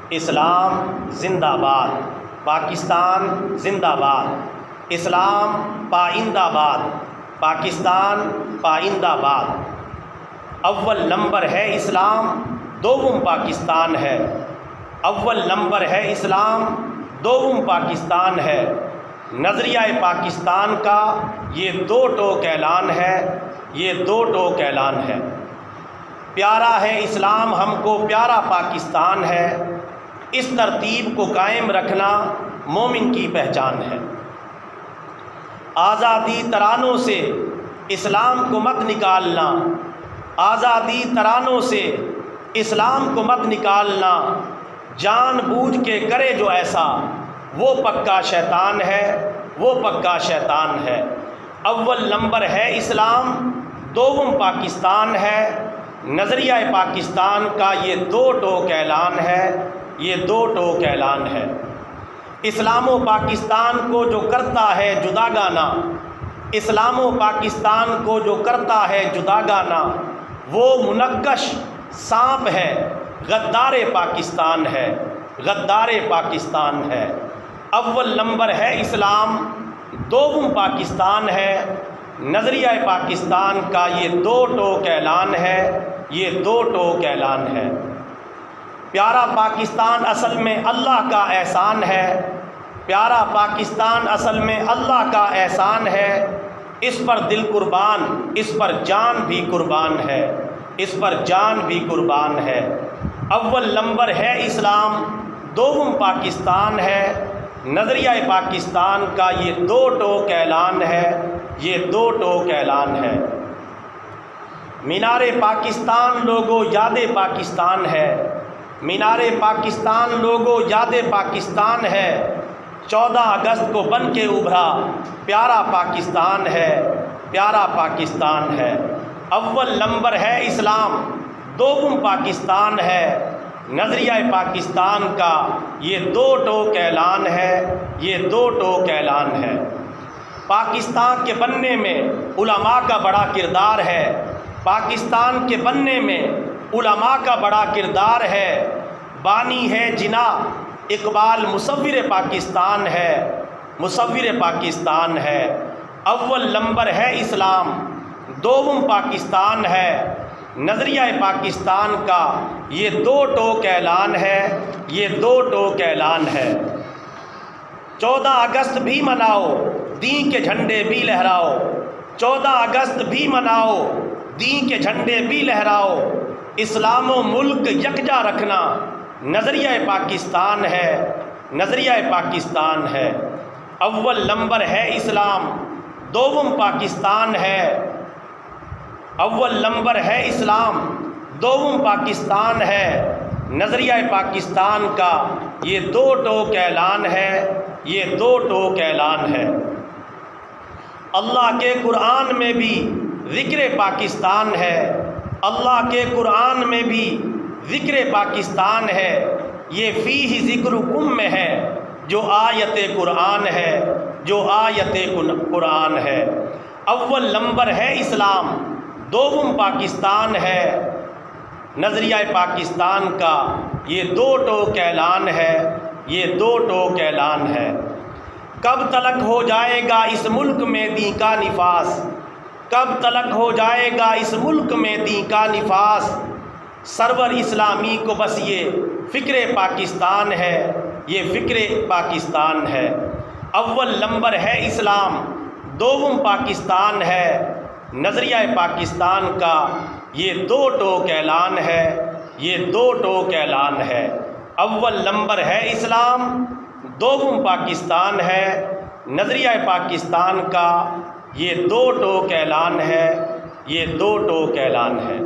اسلام زندہ باد، پاکستان زندہ باد، اسلام پائندہ باد، پاکستان پائندہ باد۔ اول نمبر ہے اسلام، دوم پاکستان ہے۔ اول نمبر ہے اسلام، دوم پاکستان ہے۔ نظریہ پاکستان کا یہ دو ٹوک اعلان ہے، یہ دو ٹوک اعلان ہے۔ پیارا ہے اسلام ہم کو، پیارا پاکستان ہے، اس ترتیب کو قائم رکھنا مومن کی پہچان ہے۔ آزادی ترانوں سے اسلام کو مت نکالنا، آزادی ترانوں سے اسلام کو مت نکالنا، جان بوجھ کے کرے جو ایسا وہ پکا شیطان ہے، وہ پکا شیطان ہے۔ اول نمبر ہے اسلام، دوم پاکستان ہے۔ نظریہ پاکستان کا یہ دو ٹوک اعلان ہے، یہ دو ٹوک اعلان ہے۔ اسلام و پاکستان کو جو کرتا ہے جدا گانا، اسلام و پاکستان کو جو کرتا ہے جدا گانا، وہ منقش سانپ ہے، غدار پاکستان ہے، غدار پاکستان ہے۔ اول نمبر ہے اسلام، دوم پاکستان ہے۔ نظریہ پاکستان کا یہ دو ٹوک اعلان ہے، یہ دو ٹوک اعلان ہے۔ پیارا پاکستان اصل میں اللہ کا احسان ہے، پیارا پاکستان اصل میں اللہ کا احسان ہے۔ اس پر دل قربان، اس پر جان بھی قربان ہے، اس پر جان بھی قربان ہے۔ اول نمبر ہے اسلام، دوم پاکستان ہے۔ نظریہ پاکستان کا یہ دو ٹوک اعلان ہے، یہ دو ٹوک اعلان ہے۔ مینار پاکستان لوگو یاد پاکستان ہے، مینار پاکستان لوگو یاد پاکستان ہے۔ 14 اگست کو بن کے ابھرا پیارا پاکستان ہے، پیارا پاکستان ہے۔ اول نمبر ہے اسلام، دوم پاکستان ہے۔ نظریہ پاکستان کا یہ دو ٹوک اعلان ہے، یہ دو ٹوک اعلان ہے۔ پاکستان کے بننے میں علماء کا بڑا کردار ہے، پاکستان کے بننے میں علماء کا بڑا کردار ہے۔ بانی ہے جناح اقبال مصور پاکستان ہے، مصور پاکستان ہے۔ اول نمبر ہے اسلام، دوم پاکستان ہے۔ نظریہ پاکستان کا یہ دو ٹوک اعلان ہے، یہ دو ٹوک اعلان ہے۔ 14 اگست بھی مناؤ، دین کے جھنڈے بھی لہراؤ، 14 اگست بھی مناؤ، دین کے جھنڈے بھی لہراؤ۔ اسلام و ملک یکجا رکھنا نظریہ پاکستان ہے، نظریہ پاکستان ہے۔ اول نمبر ہے اسلام، دوم پاکستان ہے۔ اول نمبر ہے اسلام، دوم پاکستان ہے۔ نظریہ پاکستان کا یہ دو ٹوک اعلان ہے، یہ دو ٹوک اعلان ہے۔ اللہ کے قرآن میں بھی ذکر پاکستان ہے، اللہ کے قرآن میں بھی ذکر پاکستان ہے۔ یہ فیہ ذکرکم میں ہے جو آیت قرآن ہے، جو آیت قرآن ہے۔ اول نمبر ہے اسلام، دوم پاکستان ہے۔ نظریہ پاکستان کا یہ دو ٹوک اعلان ہے، یہ دو ٹوک اعلان ہے۔ کب تلک ہو جائے گا اس ملک میں دین کا نفاذ، کب تلک ہو جائے گا اس ملک میں دین کا نفاذ۔ سرور اسلامی کو بس یہ فکر پاکستان ہے، یہ فکر پاکستان ہے۔ اول نمبر ہے اسلام، دوم پاکستان ہے۔ نظریہ پاکستان کا یہ دو ٹوک اعلان ہے، یہ دو ٹوک اعلان ہے۔ اول نمبر ہے اسلام، دوم پاکستان ہے۔ نظریہ پاکستان کا یہ دو ٹوک اعلان ہے، یہ دو ٹوک اعلان ہے۔